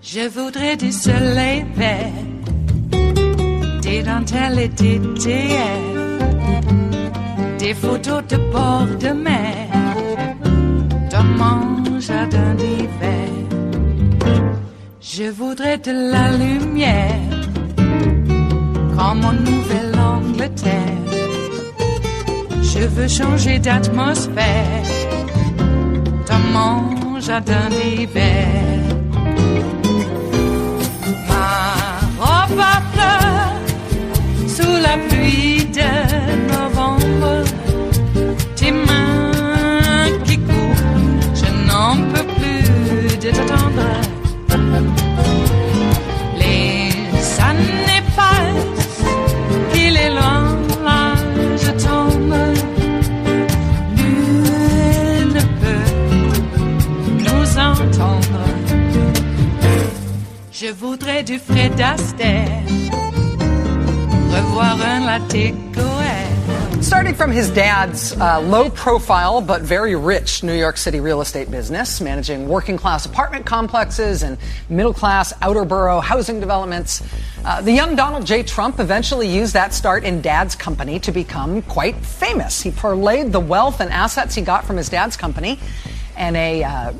Je voudrais du soleil vert, des dentelles et des théières, des photos de bord de mer, dans mon jardin d'hiver. Je voudrais de la lumière, comme en Nouvelle-Angleterre. Je veux changer d'atmosphère, dans mon jardin d'hiver. Ma fleur, sous la pluie de novembre, tes mains qui courent, je n'en peux plus de t'attendre. Les années passent, qu'il est loin, là je tombe. Nul ne peut nous entendre. Je voudrais du Fred Astaire, revoir un latte goët. Starting from his dad's low-profile but very rich New York City real estate business, managing working-class apartment complexes and middle-class outer borough housing developments, the young Donald J. Trump eventually used that start in dad's company to become quite famous. He parlayed the wealth and assets he got from his dad's company and a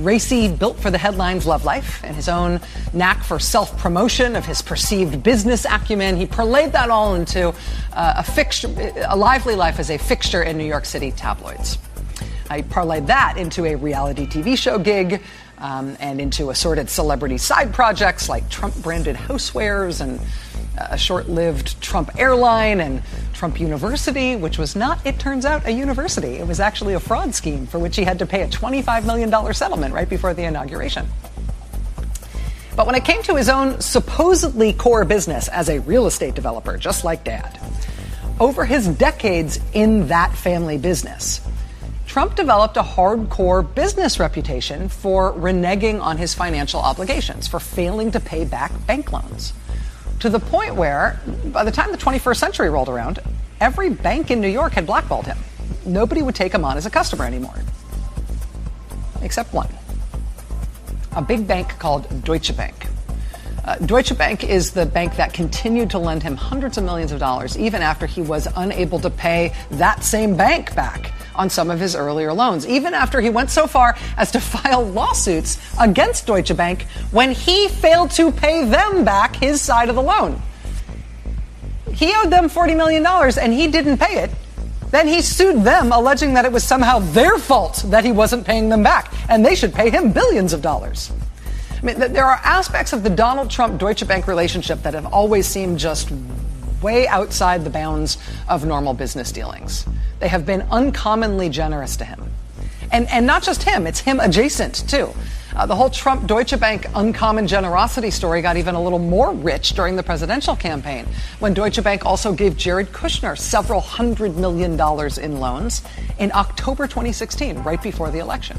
racy, built-for-the-headlines love life, and his own knack for self-promotion of his perceived business acumen. He parlayed that all into a lively life as a fixture in New York City tabloids. He parlayed that into a reality TV show gig, and into assorted celebrity side projects like Trump-branded housewares and a short-lived Trump airline and Trump University, which was not, it turns out, a university. It was actually a fraud scheme for which he had to pay a $25 million settlement right before the inauguration. But when it came to his own supposedly core business as a real estate developer, just like Dad, over his decades in that family business, Trump developed a hardcore business reputation for reneging on his financial obligations, for failing to pay back bank loans. To the point where, by the time the 21st century rolled around, every bank in New York had blackballed him. Nobody would take him on as a customer anymore. Except one. A big bank called Deutsche Bank. Deutsche Bank is the bank that continued to lend him hundreds of millions of dollars even after he was unable to pay that same bank back on some of his earlier loans, even after he went so far as to file lawsuits against Deutsche Bank when he failed to pay them back his side of the loan. He owed them $40 million and he didn't pay it. Then he sued them, alleging that it was somehow their fault that he wasn't paying them back, and they should pay him billions of dollars. I mean, there are aspects of the Donald Trump-Deutsche Bank relationship that have always seemed just way outside the bounds of normal business dealings. They have been uncommonly generous to him. And not just him, it's him adjacent, too. The whole Trump-Deutsche Bank uncommon generosity story got even a little more rich during the presidential campaign, when Deutsche Bank also gave Jared Kushner several $100 million in loans in October 2016, right before the election.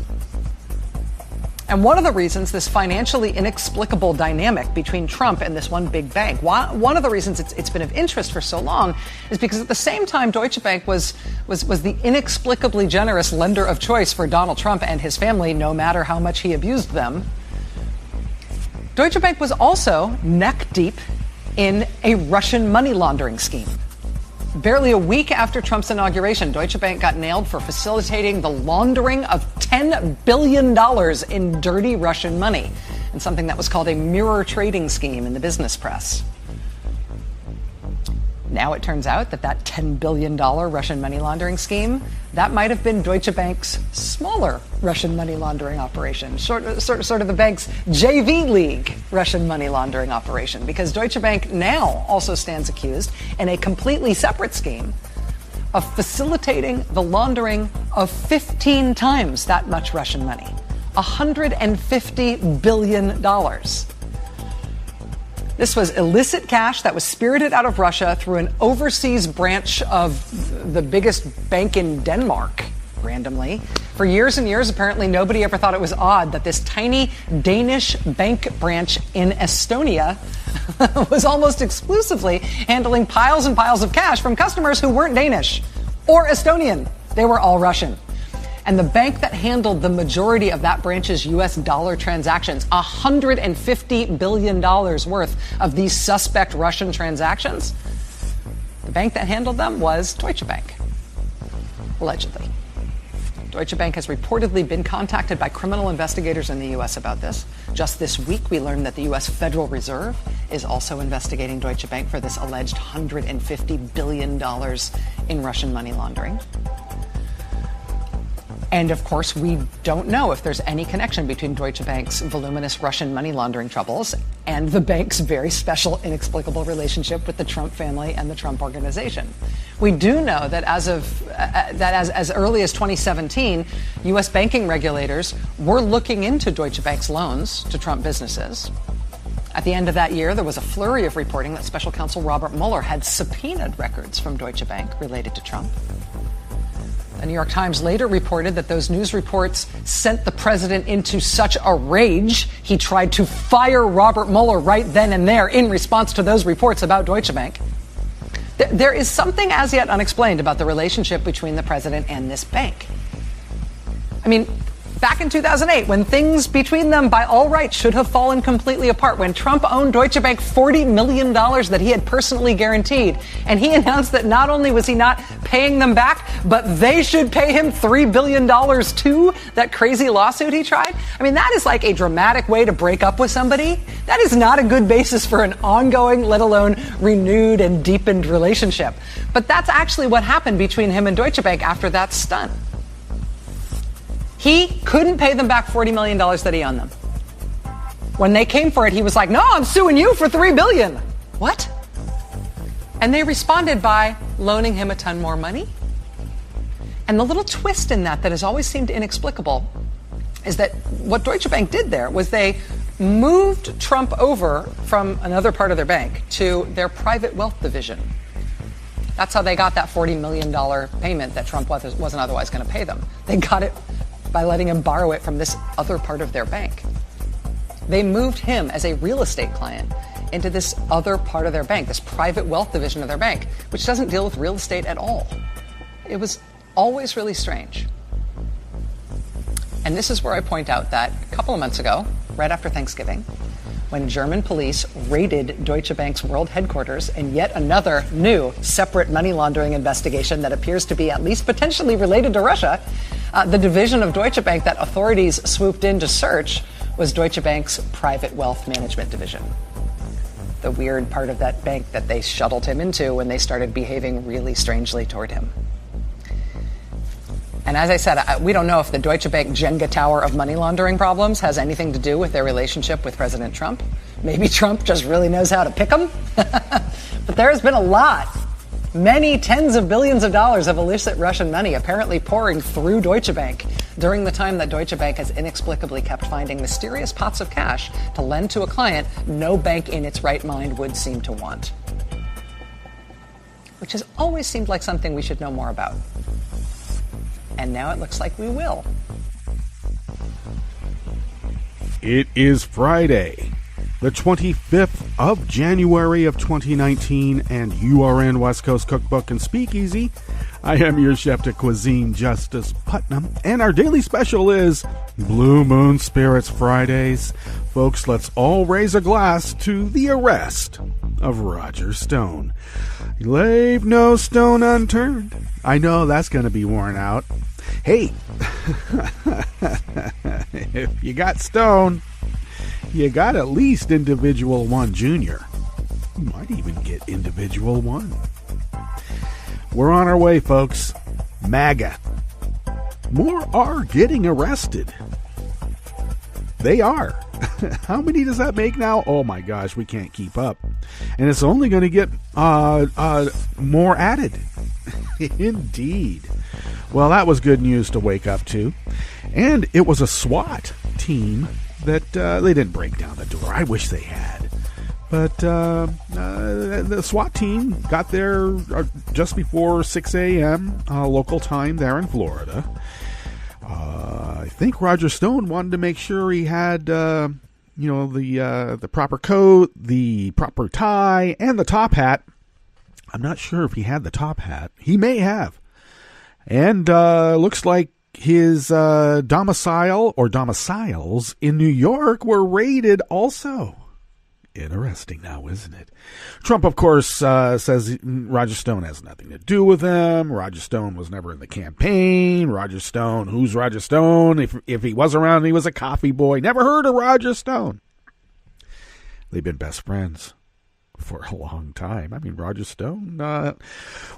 And one of the reasons this financially inexplicable dynamic between Trump and this one big bank, one of the reasons it's been of interest for so long is because at the same time Deutsche Bank was the inexplicably generous lender of choice for Donald Trump and his family, no matter how much he abused them, Deutsche Bank was also neck deep in a Russian money laundering scheme. Barely a week after Trump's inauguration, Deutsche Bank got nailed for facilitating the laundering of $10 billion in dirty Russian money, and something that was called a mirror trading scheme in the business press. Now it turns out that $10 billion Russian money laundering scheme, that might have been Deutsche Bank's smaller Russian money laundering operation, sort of the bank's JV league Russian money laundering operation, because Deutsche Bank now also stands accused in a completely separate scheme of facilitating the laundering of 15 times that much Russian money, $150 billion. This was illicit cash that was spirited out of Russia through an overseas branch of the biggest bank in Denmark, randomly. For years and years, apparently nobody ever thought it was odd that this tiny Danish bank branch in Estonia was almost exclusively handling piles and piles of cash from customers who weren't Danish or Estonian. They were all Russian. And the bank that handled the majority of that branch's U.S. dollar transactions, $150 billion worth of these suspect Russian transactions, the bank that handled them was Deutsche Bank, allegedly. Deutsche Bank has reportedly been contacted by criminal investigators in the U.S. about this. Just this week, we learned that the U.S. Federal Reserve is also investigating Deutsche Bank for this alleged $150 billion in Russian money laundering. And, of course, we don't know if there's any connection between Deutsche Bank's voluminous Russian money laundering troubles and the bank's very special, inexplicable relationship with the Trump family and the Trump organization. We do know that as early as 2017, U.S. banking regulators were looking into Deutsche Bank's loans to Trump businesses. At the end of that year, there was a flurry of reporting that Special Counsel Robert Mueller had subpoenaed records from Deutsche Bank related to Trump. The New York Times later reported that those news reports sent the president into such a rage, he tried to fire Robert Mueller right then and there in response to those reports about Deutsche Bank. There is something as yet unexplained about the relationship between the president and this bank. I mean, back in 2008, when things between them by all rights should have fallen completely apart, when Trump owed Deutsche Bank $40 million that he had personally guaranteed, and he announced that not only was he not paying them back, but they should pay him $3 billion too, that crazy lawsuit he tried. I mean, that is like a dramatic way to break up with somebody. That is not a good basis for an ongoing, let alone renewed and deepened relationship. But that's actually what happened between him and Deutsche Bank after that stunt. He couldn't pay them back $40 million that he owed them. When they came for it, he was like, no, I'm suing you for $3 billion. What? And they responded by loaning him a ton more money. And the little twist in that has always seemed inexplicable is that what Deutsche Bank did there was they moved Trump over from another part of their bank to their private wealth division. That's how they got that $40 million payment that Trump wasn't otherwise going to pay them. They got it by letting him borrow it from this other part of their bank. They moved him as a real estate client into this other part of their bank, this private wealth division of their bank, which doesn't deal with real estate at all. It was always really strange. And this is where I point out that a couple of months ago, right after Thanksgiving, when German police raided Deutsche Bank's world headquarters in yet another new separate money laundering investigation that appears to be at least potentially related to Russia, the division of Deutsche Bank that authorities swooped in to search was Deutsche Bank's private wealth management division. The weird part of that bank that they shuttled him into when they started behaving really strangely toward him. And as I said, we don't know if the Deutsche Bank Jenga tower of money laundering problems has anything to do with their relationship with President Trump. Maybe Trump just really knows how to pick them. But there has been a lot, many tens of billions of dollars of illicit Russian money apparently pouring through Deutsche Bank during the time that Deutsche Bank has inexplicably kept finding mysterious pots of cash to lend to a client no bank in its right mind would seem to want. Which has always seemed like something we should know more about. And now it looks like we will. It is Friday, the 25th of January of 2019, and you are in West Coast Cookbook and Speakeasy. I am your chef de cuisine, Justice Putnam, and our daily special is Blue Moon Spirits Fridays. Folks, let's all raise a glass to the arrest of Roger Stone. Leave no stone unturned. I know that's going to be worn out. Hey, if you got Stone, you got at least Individual 1 Junior. You might even get Individual 1. We're on our way, folks. MAGA. More are getting arrested. They are. How many does that make now? Oh my gosh, we can't keep up. And it's only going to get more added. Indeed. Well, that was good news to wake up to. And it was a SWAT team that they didn't break down the door. I wish they had. But the SWAT team got there just before 6 a.m. Local time there in Florida. I think Roger Stone wanted to make sure he had, the proper coat, the proper tie, and the top hat. I'm not sure if he had the top hat. He may have. And looks like his domicile or domiciles in New York were raided also. Interesting now, isn't it? Trump, of course, says Roger Stone has nothing to do with him. Roger Stone was never in the campaign. Roger Stone, who's Roger Stone? If he was around, he was a coffee boy. Never heard of Roger Stone. They've been best friends for a long time. I mean, Roger Stone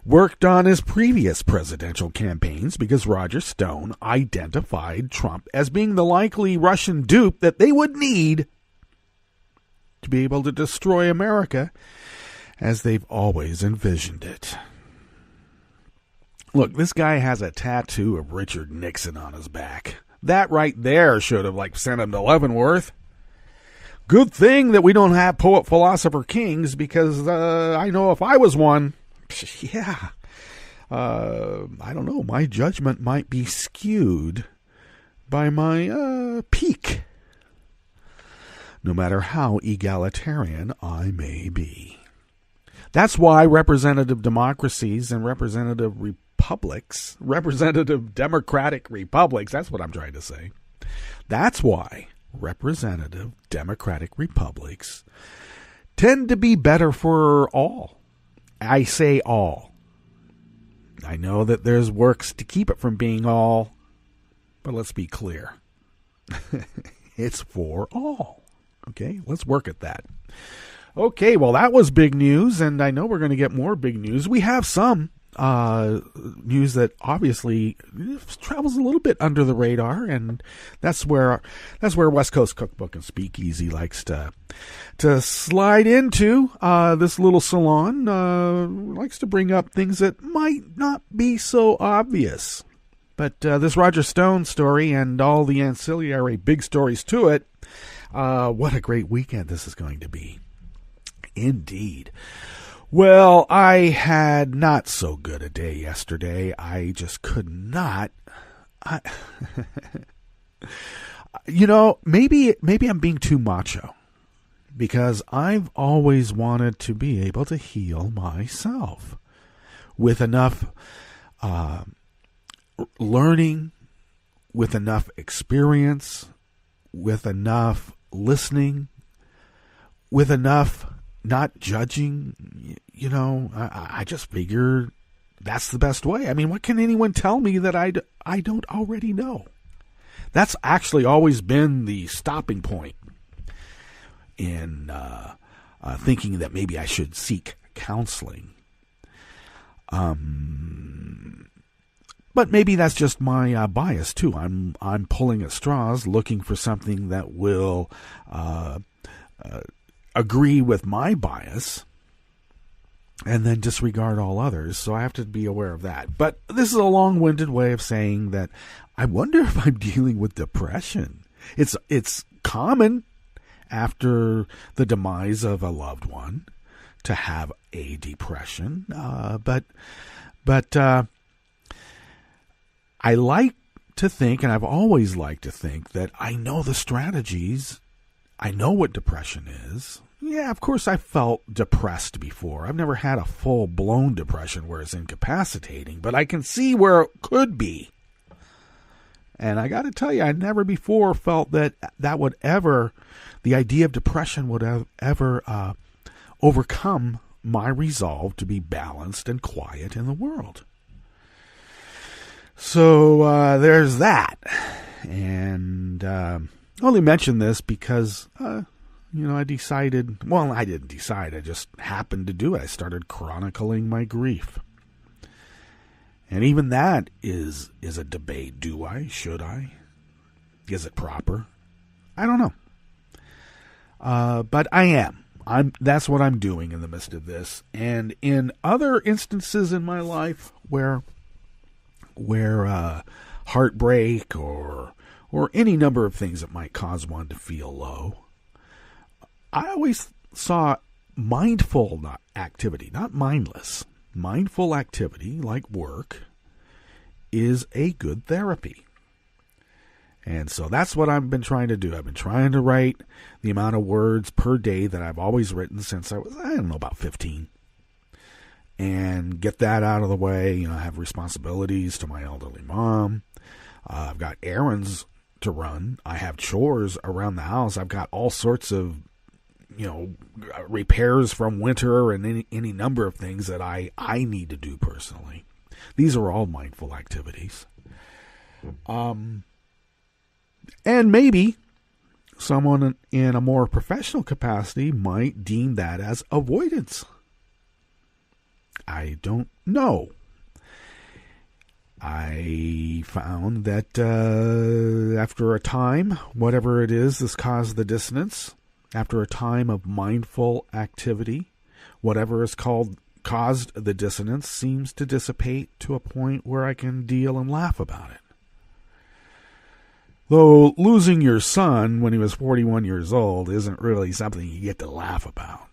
worked on his previous presidential campaigns because Roger Stone identified Trump as being the likely Russian dupe that they would need to be able to destroy America as they've always envisioned it. Look, this guy has a tattoo of Richard Nixon on his back. That right there should have sent him to Leavenworth. Good thing that we don't have poet philosopher kings, because I know if I was one, yeah, I don't know, my judgment might be skewed by my peak, no matter how egalitarian I may be. That's why representative democracies and representative democratic republics, that's what I'm trying to say. That's why representative democratic republics tend to be better for all. I say all. I know that there's works to keep it from being all, but let's be clear. It's for all. Okay, let's work at that. Okay, well, that was big news, and I know we're going to get more big news. We have some news that obviously travels a little bit under the radar, and that's where West Coast Cookbook and Speakeasy likes to slide into. This little salon likes to bring up things that might not be so obvious. But this Roger Stone story and all the ancillary big stories to it, what a great weekend this is going to be. Indeed. Well, I had not so good a day yesterday. I just could not. Maybe I'm being too macho, because I've always wanted to be able to heal myself with enough learning, with enough experience, with enough listening, with enough not judging. I just figured that's the best way. I mean, what can anyone tell me that I don't already know? That's actually always been the stopping point in thinking that maybe I should seek counseling. But maybe that's just my bias too. I'm pulling at straws, looking for something that will agree with my bias, and then disregard all others. So I have to be aware of that. But this is a long-winded way of saying that I wonder if I'm dealing with depression. It's common after the demise of a loved one to have a depression, but I like to think, and I've always liked to think, that I know the strategies. I know what depression is. Yeah, of course I felt depressed before. I've never had a full-blown depression where it's incapacitating, but I can see where it could be. And I got to tell you, I never before felt that would ever, the idea of depression would ever overcome my resolve to be balanced and quiet in the world. So there's that. And I only mention this because, I decided, well, I didn't decide, I just happened to do it. I started chronicling my grief. And even that is a debate. Do I? Should I? Is it proper? I don't know. But I am. That's what I'm doing in the midst of this. And in other instances in my life where heartbreak or any number of things that might cause one to feel low, I always saw mindful activity, not mindless, mindful activity like work is a good therapy. And so that's what I've been trying to do. I've been trying to write the amount of words per day that I've always written since I was, about 15. And get that out of the way. I have responsibilities to my elderly mom. I've got errands to run. I have chores around the house. I've got all sorts of, repairs from winter and any number of things that I need to do personally. These are all mindful activities. And maybe someone in a more professional capacity might deem that as avoidance. I don't know. I found that after a time, whatever it is that's caused the dissonance, after a time of mindful activity, whatever is caused the dissonance seems to dissipate to a point where I can deal and laugh about it. Though losing your son when he was 41 years old isn't really something you get to laugh about.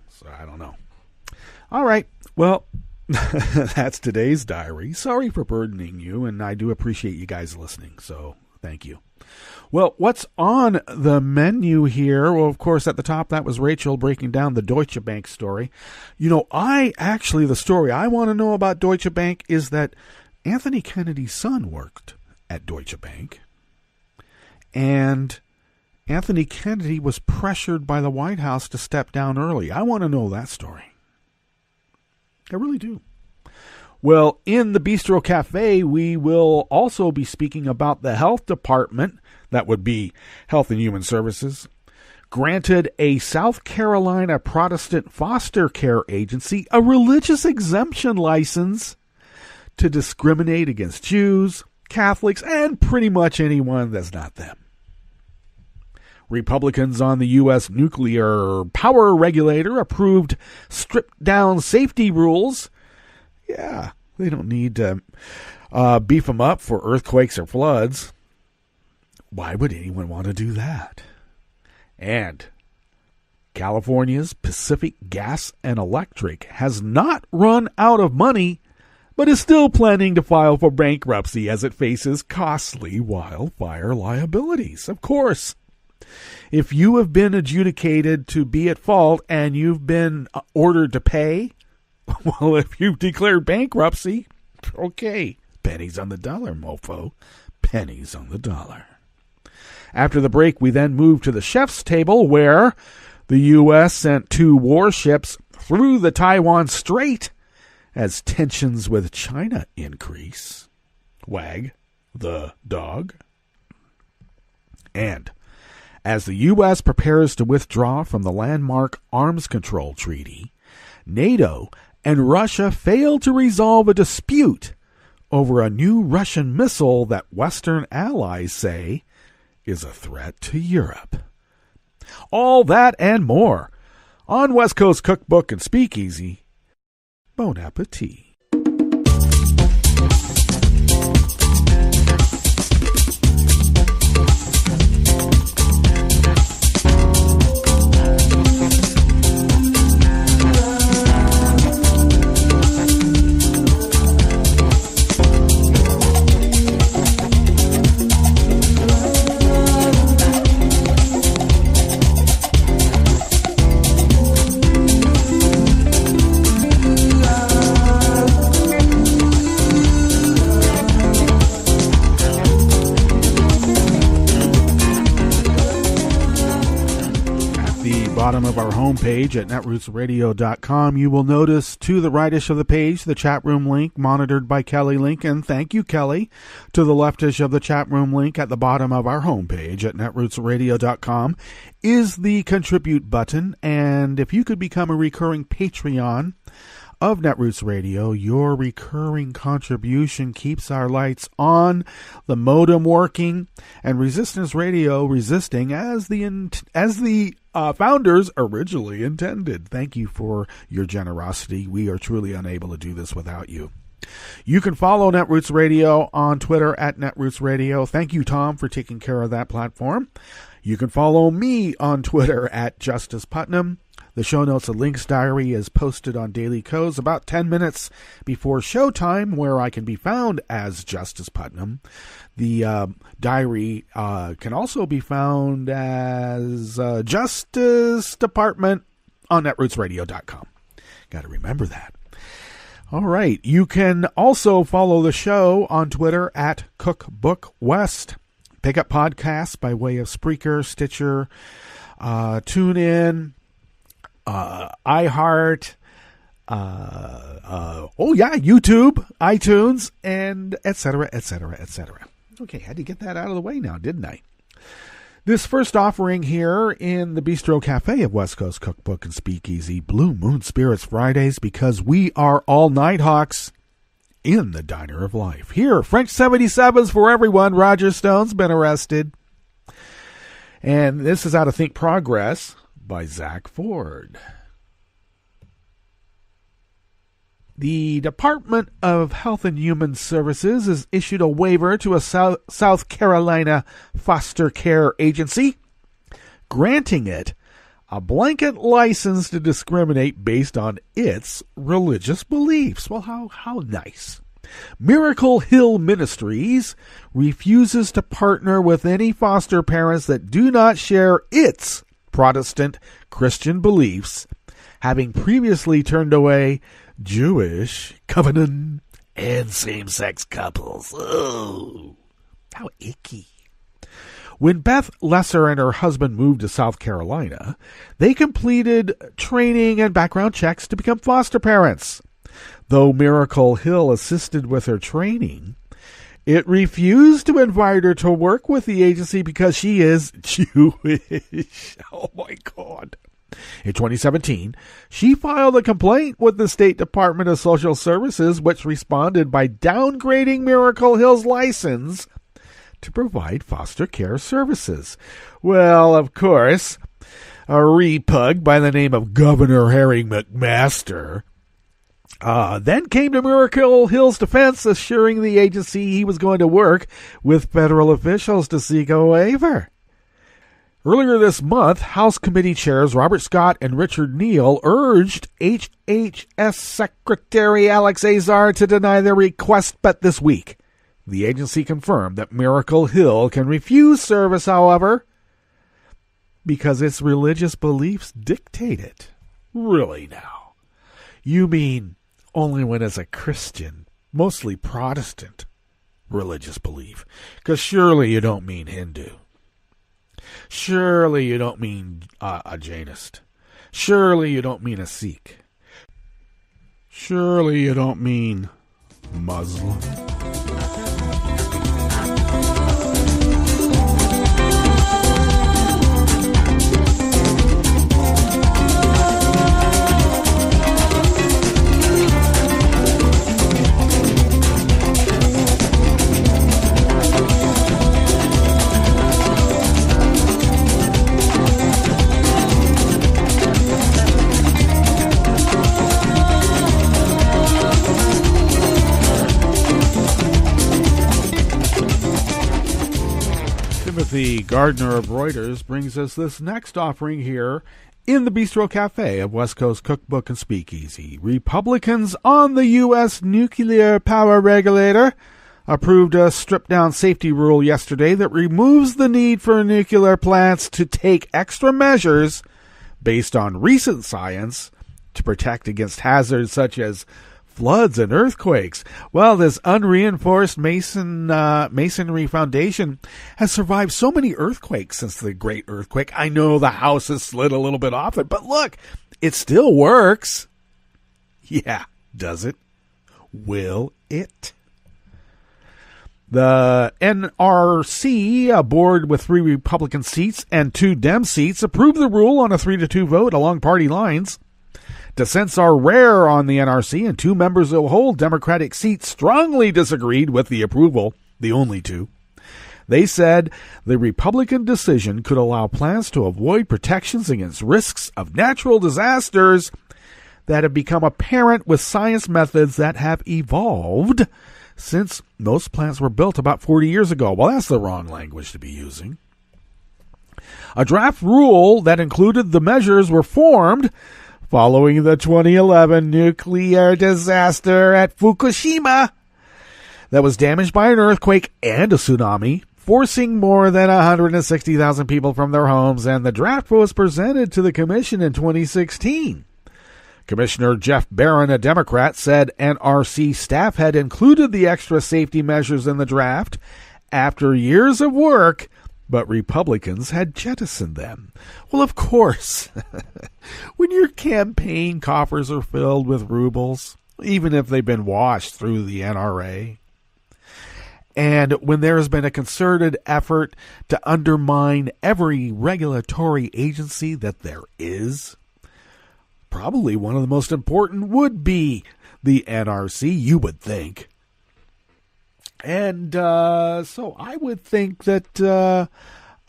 So I don't know. All right. Well, that's today's diary. Sorry for burdening you, and I do appreciate you guys listening, so thank you. Well, what's on the menu here? Well, of course, at the top, that was Rachel breaking down the Deutsche Bank story. The story I want to know about Deutsche Bank is that Anthony Kennedy's son worked at Deutsche Bank, and Anthony Kennedy was pressured by the White House to step down early. I want to know that story. I really do. Well, in the Bistro Cafe, we will also be speaking about the health department, that would be Health and Human Services, granted a South Carolina Protestant foster care agency a religious exemption license to discriminate against Jews, Catholics, and pretty much anyone that's not them. Republicans on the U.S. nuclear power regulator approved stripped-down safety rules. Yeah, they don't need to beef them up for earthquakes or floods. Why would anyone want to do that? And California's Pacific Gas and Electric has not run out of money, but is still planning to file for bankruptcy as it faces costly wildfire liabilities. Of course, if you have been adjudicated to be at fault and you've been ordered to pay, well, if you've declared bankruptcy, okay, pennies on the dollar, mofo, pennies on the dollar. After the break, we then move to the chef's table, where the U.S. sent 2 warships through the Taiwan Strait as tensions with China increase. Wag the dog. And as the U.S. prepares to withdraw from the landmark arms control treaty, NATO and Russia fail to resolve a dispute over a new Russian missile that Western allies say is a threat to Europe. All that and more on West Coast Cookbook and Speakeasy. Bon appetit. Bottom of our homepage at netrootsradio.com, you will notice to the rightish of the page the chat room link monitored by Kelly Lincoln. Thank you, Kelly. To the leftish of the chat room link at the bottom of our homepage at netrootsradio.com is the contribute button. And if you could become a recurring Patreon of Netroots Radio, your recurring contribution keeps our lights on, the modem working, and Resistance Radio resisting as the founders originally intended. Thank you for your generosity. We are truly unable to do this without you. You can follow Netroots Radio on Twitter at Netroots Radio. Thank you, Tom, for taking care of that platform. You can follow me on Twitter at Justice Putnam. The show notes and links diary is posted on Daily Kos about 10 minutes before showtime, where I can be found as Justice Putnam. The diary can also be found as Justice Department on netrootsradio.com. Got to remember that. All right. You can also follow the show on Twitter at CookbookWest. Pick up podcasts by way of Spreaker, Stitcher, TuneIn, iHeart, YouTube, iTunes, and et cetera, et cetera, et cetera. Okay, had to get that out of the way now, didn't I? This first offering here in the Bistro Cafe of West Coast Cookbook and Speakeasy, Blue Moon Spirits Fridays, because we are all Nighthawks in the Diner of Life. Here, French 77s for everyone. Roger Stone's been arrested. And this is out of Think Progress by Zach Ford. The Department of Health and Human Services has issued a waiver to a South Carolina foster care agency, granting it a blanket license to discriminate based on its religious beliefs. Well, how nice. Miracle Hill Ministries refuses to partner with any foster parents that do not share its Protestant Christian beliefs, having previously turned away Jewish, covenant, and same-sex couples. Oh, how icky. When Beth Lesser and her husband moved to South Carolina, they completed training and background checks to become foster parents. Though Miracle Hill assisted with her training, it refused to invite her to work with the agency because she is Jewish. Oh, my God. In 2017, she filed a complaint with the State Department of Social Services, which responded by downgrading Miracle Hill's license to provide foster care services. Well, of course, a repug by the name of Governor Harry McMaster then came to Miracle Hill's defense, assuring the agency he was going to work with federal officials to seek a waiver. Earlier this month, House Committee Chairs Robert Scott and Richard Neal urged HHS Secretary Alex Azar to deny their request, but this week, the agency confirmed that Miracle Hill can refuse service, however, because its religious beliefs dictate it. Really now? You mean only when it's a Christian, mostly Protestant, religious belief? Because surely you don't mean Hindu. Surely you don't mean a Jainist. Surely you don't mean a Sikh. Surely you don't mean Muslim. The Gardner of Reuters brings us this next offering here in the Bistro Cafe of West Coast Cookbook and Speakeasy. Republicans on the U.S. Nuclear Power Regulator approved a stripped-down safety rule yesterday that removes the need for nuclear plants to take extra measures based on recent science to protect against hazards such as floods and earthquakes. Well, this unreinforced masonry foundation has survived so many earthquakes since the Great Earthquake. I know the house has slid a little bit off it, but look, it still works. Yeah, does it? Will it? The NRC, a board with 3 Republican seats and 2 Dem seats, approved the rule on a 3-2 vote along party lines. Dissents are rare on the NRC, and 2 members who hold Democratic seats strongly disagreed with the approval, the only 2. They said the Republican decision could allow plants to avoid protections against risks of natural disasters that have become apparent with science methods that have evolved since most plants were built about 40 years ago. Well, that's the wrong language to be using. A draft rule that included the measures were formed following the 2011 nuclear disaster at Fukushima that was damaged by an earthquake and a tsunami, forcing more than 160,000 people from their homes, and the draft was presented to the commission in 2016. Commissioner Jeff Barron, a Democrat, said NRC staff had included the extra safety measures in the draft after years of work, but Republicans had jettisoned them. Well, of course, when your campaign coffers are filled with rubles, even if they've been washed through the NRA, and when there has been a concerted effort to undermine every regulatory agency that there is, probably one of the most important would be the NRC, you would think. And so I would think that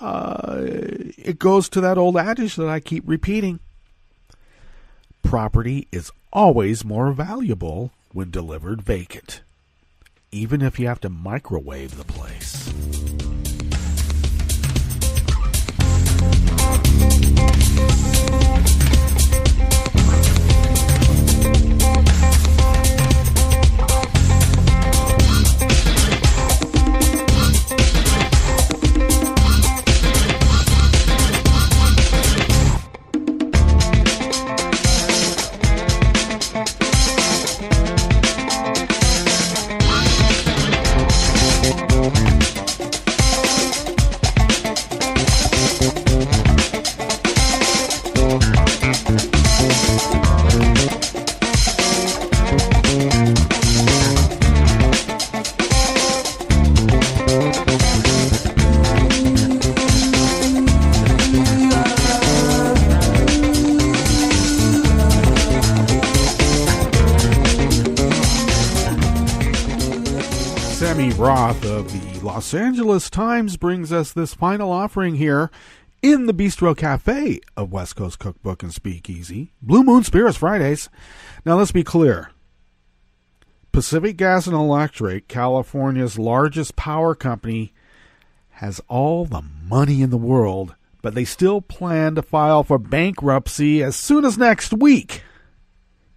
it goes to that old adage that I keep repeating. Property is always more valuable when delivered vacant, even if you have to microwave the place. Roth of the Los Angeles Times brings us this final offering here in the Bistro Cafe of West Coast Cookbook and Speakeasy. Blue Moon Spirits Fridays. Now let's be clear. Pacific Gas and Electric, California's largest power company, has all the money in the world, but they still plan to file for bankruptcy as soon as next week,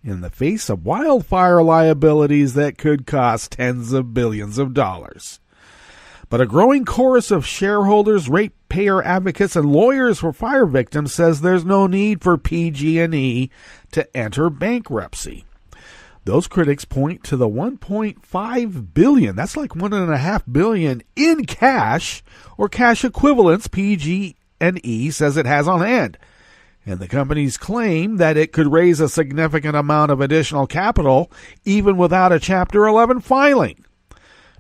in the face of wildfire liabilities that could cost tens of billions of dollars. But a growing chorus of shareholders, ratepayer advocates, and lawyers for fire victims says there's no need for PG&E to enter bankruptcy. Those critics point to the $1.5 billion, that's like $1.5 billion in cash or cash equivalents PG&E says it has on hand, and the companies claim that it could raise a significant amount of additional capital even without a Chapter 11 filing.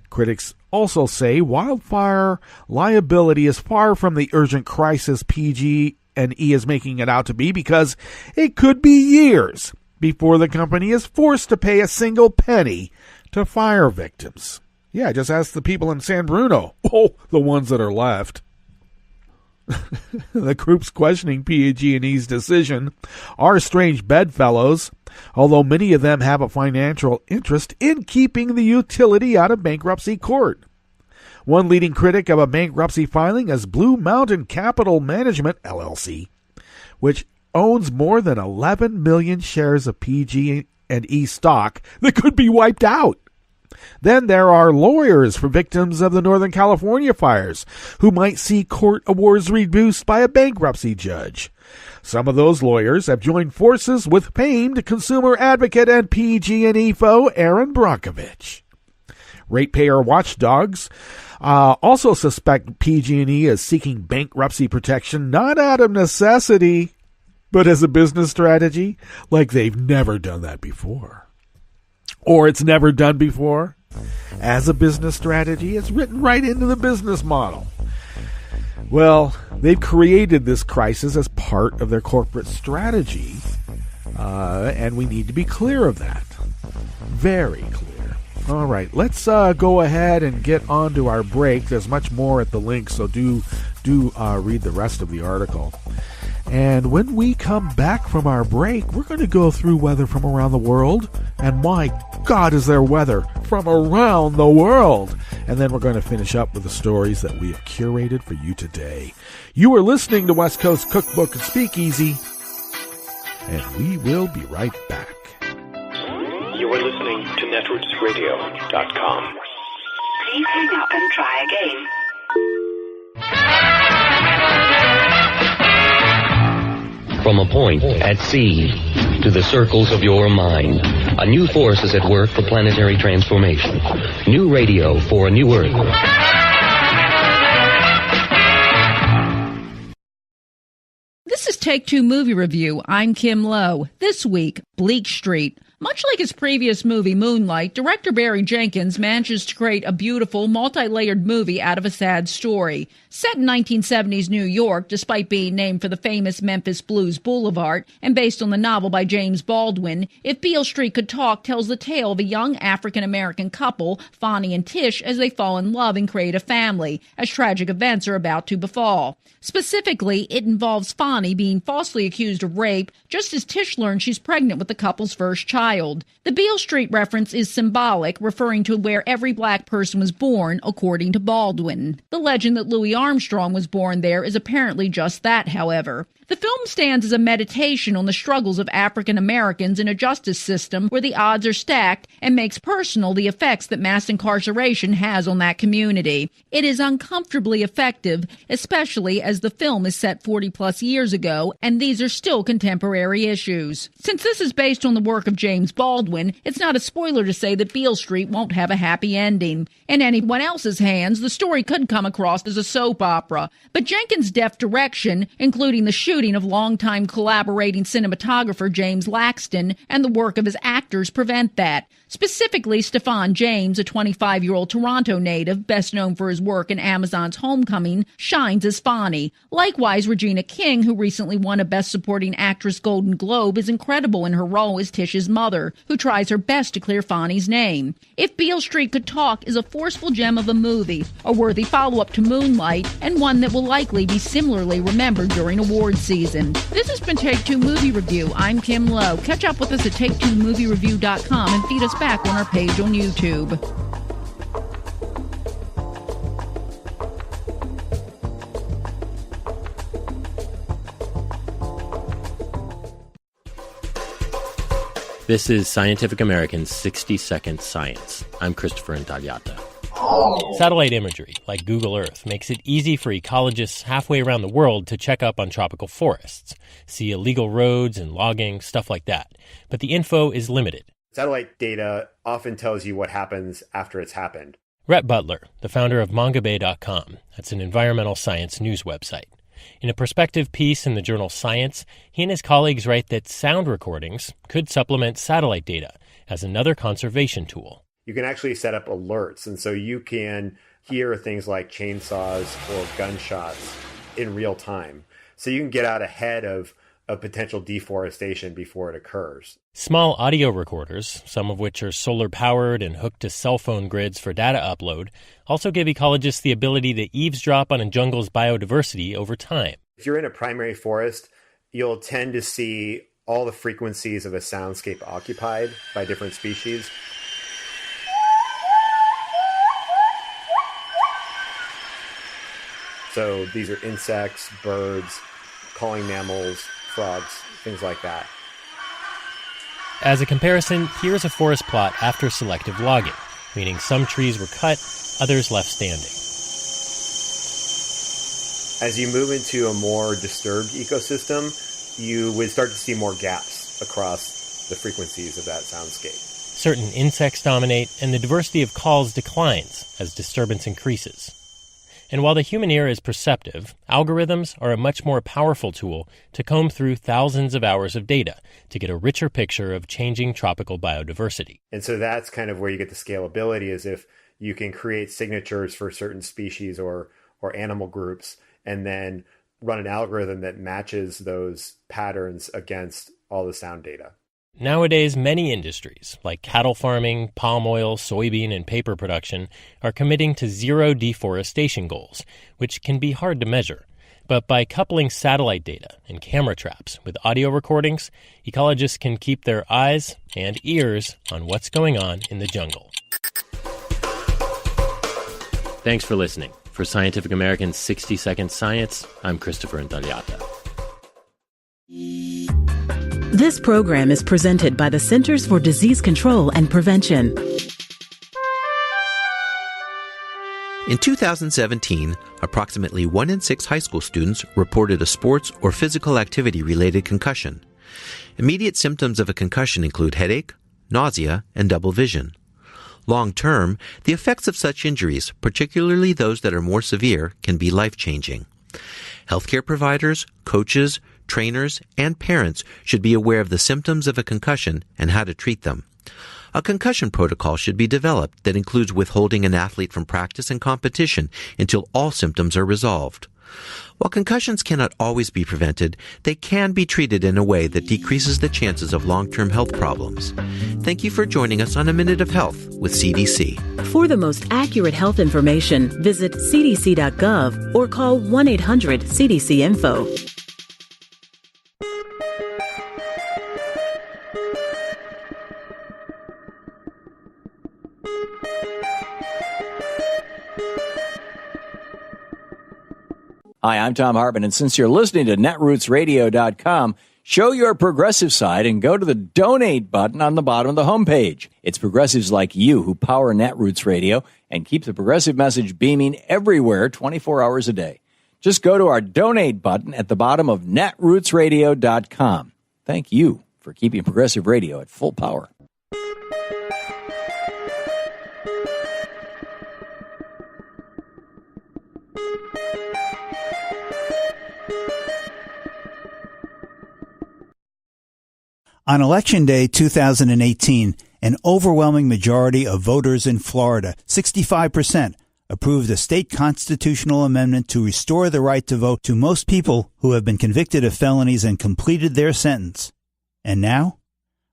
Critics also say wildfire liability is far from the urgent crisis PG&E is making it out to be, because it could be years before the company is forced to pay a single penny to fire victims. Yeah, just ask the people in San Bruno. Oh, the ones that are left. The groups questioning PG&E's decision are strange bedfellows, although many of them have a financial interest in keeping the utility out of bankruptcy court. One leading critic of a bankruptcy filing is Blue Mountain Capital Management, LLC, which owns more than 11 million shares of PG&E stock that could be wiped out. Then there are lawyers for victims of the Northern California fires who might see court awards reduced by a bankruptcy judge. Some of those lawyers have joined forces with famed consumer advocate and PG&E foe Aaron Brockovich. Ratepayer watchdogs also suspect PG&E is seeking bankruptcy protection not out of necessity, but as a business strategy, like they've never done that before. Or it's never done before. As a business strategy, it's written right into the business model. Well, they've created this crisis as part of their corporate strategy, and we need to be clear of that. Very clear. All right, let's go ahead and get on to our break. There's much more at the link, so do read the rest of the article. And when we come back from our break, we're going to go through weather from around the world. And my God, is there weather from around the world. And then we're going to finish up with the stories that we have curated for you today. You are listening to West Coast Cookbook and Speakeasy, and we will be right back. You are listening to netrootsradio.com. Please hang up and try again. From a point at sea to the circles of your mind, a new force is at work for planetary transformation. New radio for a new Earth. This is Take Two Movie Review. I'm Kim Lowe. This week, Bleak Street. Much like his previous movie, Moonlight, director Barry Jenkins manages to create a beautiful, multi-layered movie out of a sad story. Set in 1970s New York, despite being named for the famous Memphis Blues Boulevard, and based on the novel by James Baldwin, If Beale Street Could Talk tells the tale of a young African-American couple, Fonnie and Tish, as they fall in love and create a family, as tragic events are about to befall. Specifically, it involves Fonnie being falsely accused of rape, just as Tish learns she's pregnant with the couple's first child. The Beale Street reference is symbolic, referring to where every black person was born, according to Baldwin. The legend that Louis Armstrong was born there is apparently just that, however. The film stands as a meditation on the struggles of African Americans in a justice system where the odds are stacked and makes personal the effects that mass incarceration has on that community. It is uncomfortably effective, especially as the film is set 40-plus years ago, and these are still contemporary issues. Since this is based on the work of James Baldwin, it's not a spoiler to say that Beale Street won't have a happy ending. In anyone else's hands, the story could come across as a soap opera, but Jenkins' deft direction, including the shooting of longtime collaborating cinematographer James Laxton and the work of his actors, prevent that. Specifically, Stephan James, a 25-year-old Toronto native, best known for his work in Amazon's Homecoming, shines as Fonnie. Likewise, Regina King, who recently won a Best Supporting Actress Golden Globe, is incredible in her role as Tish's mother, who tries her best to clear Fonnie's name. If Beale Street Could Talk is a forceful gem of a movie, a worthy follow-up to Moonlight, and one that will likely be similarly remembered during awards season. This has been Take Two Movie Review. I'm Kim Lowe. Catch up with us at TakeTwoMovieReview.com and feed us back on our page on YouTube. This is Scientific American's 60-Second Science. I'm Christopher Intagliata. Satellite imagery, like Google Earth, makes it easy for ecologists halfway around the world to check up on tropical forests, see illegal roads and logging, stuff like that. But the info is limited. Satellite data often tells you what happens after it's happened. Rhett Butler, the founder of MangaBay.com, that's an environmental science news website. In a perspective piece in the journal Science, he and his colleagues write that sound recordings could supplement satellite data as another conservation tool. You can actually set up alerts, and so you can hear things like chainsaws or gunshots in real time. So you can get out ahead of potential deforestation before it occurs. Small audio recorders, some of which are solar-powered and hooked to cell phone grids for data upload, also give ecologists the ability to eavesdrop on a jungle's biodiversity over time. If you're in a primary forest, you'll tend to see all the frequencies of a soundscape occupied by different species. So these are insects, birds, calling mammals, frogs, things like that. As a comparison, here's a forest plot after selective logging, meaning some trees were cut, others left standing. As you move into a more disturbed ecosystem, you would start to see more gaps across the frequencies of that soundscape. Certain insects dominate, and the diversity of calls declines as disturbance increases. And while the human ear is perceptive, algorithms are a much more powerful tool to comb through thousands of hours of data to get a richer picture of changing tropical biodiversity. And so that's kind of where you get the scalability, is if you can create signatures for certain species or animal groups and then run an algorithm that matches those patterns against all the sound data. Nowadays, many industries, like cattle farming, palm oil, soybean, and paper production, are committing to zero deforestation goals, which can be hard to measure. But by coupling satellite data and camera traps with audio recordings, ecologists can keep their eyes and ears on what's going on in the jungle. Thanks for listening. For Scientific American's 60-Second Science, I'm Christopher Intagliata. This program is presented by the Centers for Disease Control and Prevention. In 2017, approximately 1 in 6 high school students reported a sports or physical activity-related concussion. Immediate symptoms of a concussion include headache, nausea, and double vision. Long-term, the effects of such injuries, particularly those that are more severe, can be life-changing. Healthcare providers, coaches, trainers, and parents should be aware of the symptoms of a concussion and how to treat them. A concussion protocol should be developed that includes withholding an athlete from practice and competition until all symptoms are resolved. While concussions cannot always be prevented, they can be treated in a way that decreases the chances of long-term health problems. Thank you for joining us on A Minute of Health with CDC. For the most accurate health information, visit cdc.gov or call 1-800-CDC-INFO. Hi, I'm Tom Hartman, and since you're listening to netrootsradio.com, show your progressive side and go to the donate button on the bottom of the homepage. It's progressives like you who power Netroots Radio and keep the progressive message beaming everywhere 24 hours a day. Just go to our donate button at the bottom of netrootsradio.com. Thank you for keeping progressive radio at full power. On Election Day 2018, an overwhelming majority of voters in Florida, 65%, approved a state constitutional amendment to restore the right to vote to most people who have been convicted of felonies and completed their sentence. And now,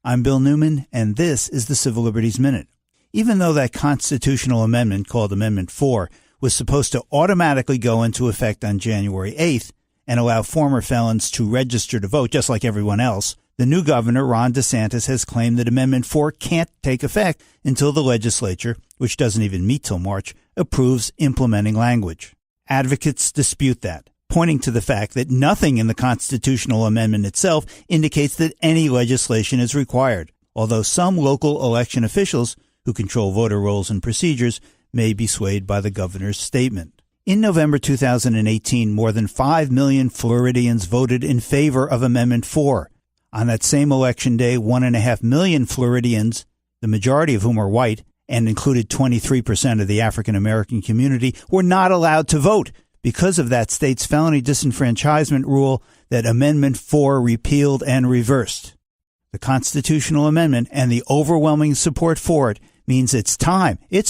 I'm Bill Newman, and this is the Civil Liberties Minute. Even though that constitutional amendment, called Amendment 4, was supposed to automatically go into effect on January 8th and allow former felons to register to vote just like everyone else, the new governor, Ron DeSantis, has claimed that Amendment 4 can't take effect until the legislature, which doesn't even meet till March, approves implementing language. Advocates dispute that, pointing to the fact that nothing in the constitutional amendment itself indicates that any legislation is required, although some local election officials, who control voter rolls and procedures, may be swayed by the governor's statement. In November 2018, more than 5 million Floridians voted in favor of Amendment 4. On that same election day, 1.5 million Floridians, the majority of whom are white and included 23% of the African-American community, were not allowed to vote because of that state's felony disenfranchisement rule that Amendment 4 repealed and reversed. The constitutional amendment and the overwhelming support for it means it's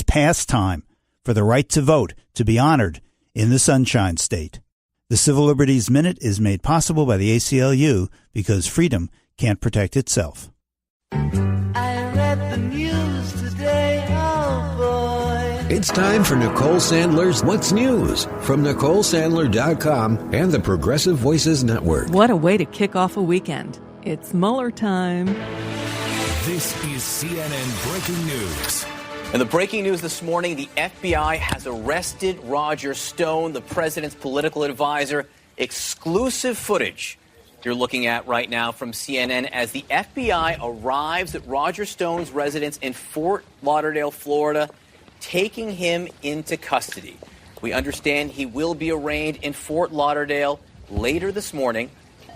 past time, for the right to vote to be honored in the Sunshine State. The Civil Liberties Minute is made possible by the ACLU because freedom can't protect itself. I read the news today, oh boy. It's time for Nicole Sandler's What's News from NicoleSandler.com and the Progressive Voices Network. What a way to kick off a weekend. It's Mueller time. This is CNN Breaking News. In the breaking news this morning, the FBI has arrested Roger Stone, the president's political advisor. Exclusive footage you're looking at right now from CNN as the FBI arrives at Roger Stone's residence in Fort Lauderdale, Florida, taking him into custody. We understand he will be arraigned in Fort Lauderdale later this morning,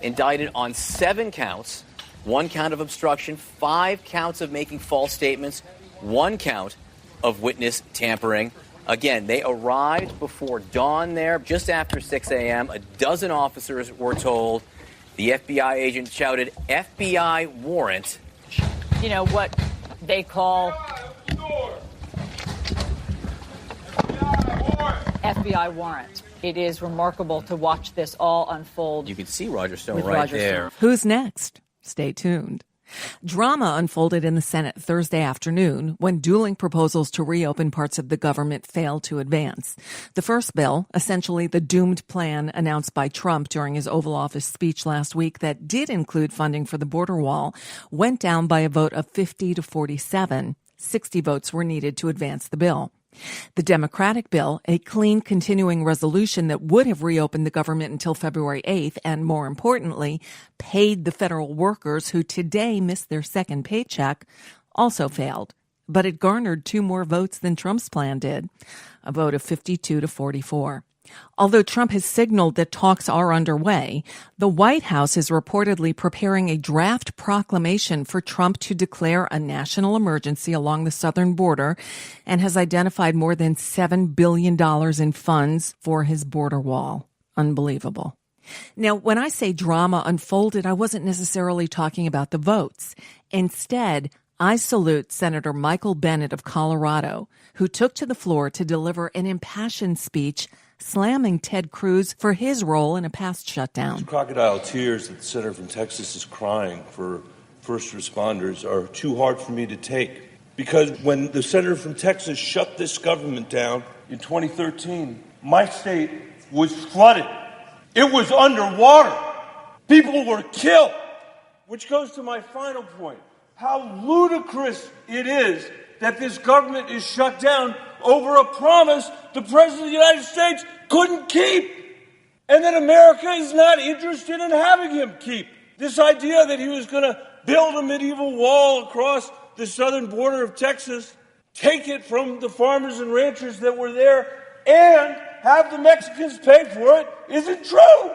indicted on 7 counts, 1 count of obstruction, 5 counts of making false statements, 1 count of witness tampering. Again, they arrived before dawn there, just after 6 a.m. A dozen officers were told. The FBI agent shouted, FBI warrant. You know, what they call FBI warrant. It is remarkable to watch this all unfold. You can see Roger Stone right there. Who's next? Stay tuned. Drama unfolded in the Senate Thursday afternoon when dueling proposals to reopen parts of the government failed to advance. The first bill, essentially the doomed plan announced by Trump during his Oval Office speech last week that did include funding for the border wall, went down by a vote of 50 to 47. 60 votes were needed to advance the bill. The Democratic bill, a clean continuing resolution that would have reopened the government until February 8th and, more importantly, paid the federal workers who today missed their second paycheck, also failed. But it garnered 2 more votes than Trump's plan did, a vote of 52 to 44. Although Trump has signaled that talks are underway, the White House is reportedly preparing a draft proclamation for Trump to declare a national emergency along the southern border and has identified more than $7 billion in funds for his border wall. Unbelievable. Now, when I say drama unfolded, I wasn't necessarily talking about the votes. Instead, I salute Senator Michael Bennet of Colorado, who took to the floor to deliver an impassioned speech slamming Ted Cruz for his role in a past shutdown. The crocodile tears that the senator from Texas is crying for first responders are too hard for me to take. Because when the senator from Texas shut this government down in 2013, my state was flooded. It was underwater. People were killed. Which goes to my final point. How ludicrous it is that this government is shut down over a promise the President of the United States couldn't keep, and that America is not interested in having him keep. This idea that he was going to build a medieval wall across the southern border of Texas, take it from the farmers and ranchers that were there, and have the Mexicans pay for it isn't true.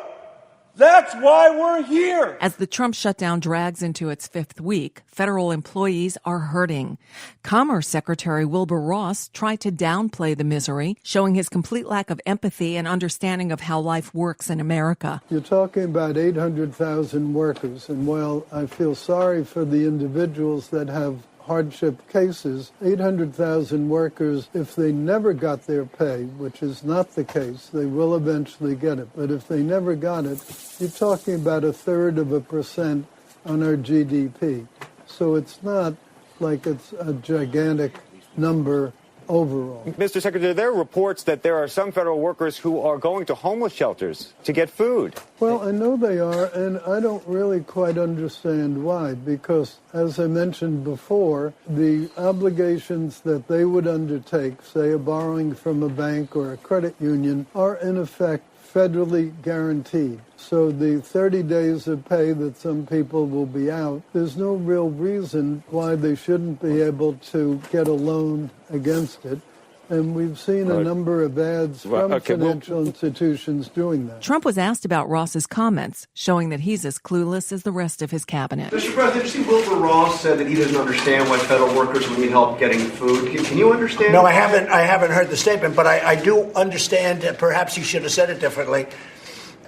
That's why we're here. As the Trump shutdown drags into its 5th week, federal employees are hurting. Commerce Secretary Wilbur Ross tried to downplay the misery, showing his complete lack of empathy and understanding of how life works in America. You're talking about 800,000 workers, and while I feel sorry for the individuals that have hardship cases, 800,000 workers, if they never got their pay, which is not the case, they will eventually get it. But if they never got it, you're talking about 0.33% on our GDP. So it's not like it's a gigantic number overall. Mr. Secretary, there are reports that there are some federal workers who are going to homeless shelters to get food. Well, I know they are, and I don't really quite understand why, because, as I mentioned before, the obligations that they would undertake, say a borrowing from a bank or a credit union, are in effect federally guaranteed. So the 30 days of pay that some people will be out, there's no real reason why they shouldn't be able to get a loan against it. And we've seen a number of ads from financial institutions doing that. Trump was asked about Ross's comments, showing that he's as clueless as the rest of his cabinet. Mr. President, did you see Wilbur Ross said that he doesn't understand why federal workers would need help getting food? Can you understand? No, I haven't heard the statement, but I do understand that perhaps he should have said it differently.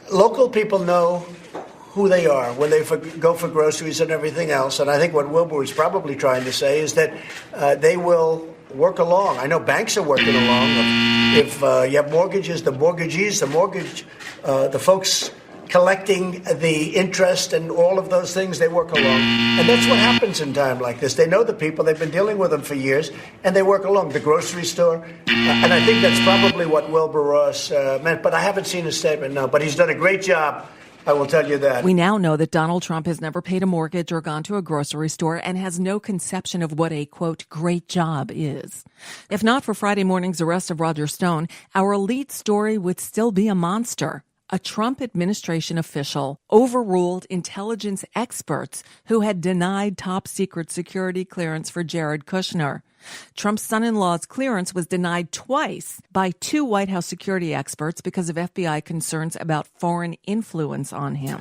Local people know who they are when they go for groceries and everything else. And I think what Wilbur was probably trying to say is that they will work along. I know banks are working along. If you have mortgages, the mortgagees, the folks collecting the interest and all of those things, they work along. And that's what happens in time like this. They know the people. They've been dealing with them for years, and they work along. The grocery store. And I think that's probably what Wilbur Ross meant. But I haven't seen his statement, no. But he's done a great job. I will tell you that. We now know that Donald Trump has never paid a mortgage or gone to a grocery store and has no conception of what a, quote, great job is. If not for Friday morning's arrest of Roger Stone, our lead story would still be a monster. A Trump administration official overruled intelligence experts who had denied top-secret security clearance for Jared Kushner. Trump's son-in-law's clearance was denied twice by 2 White House security experts because of FBI concerns about foreign influence on him.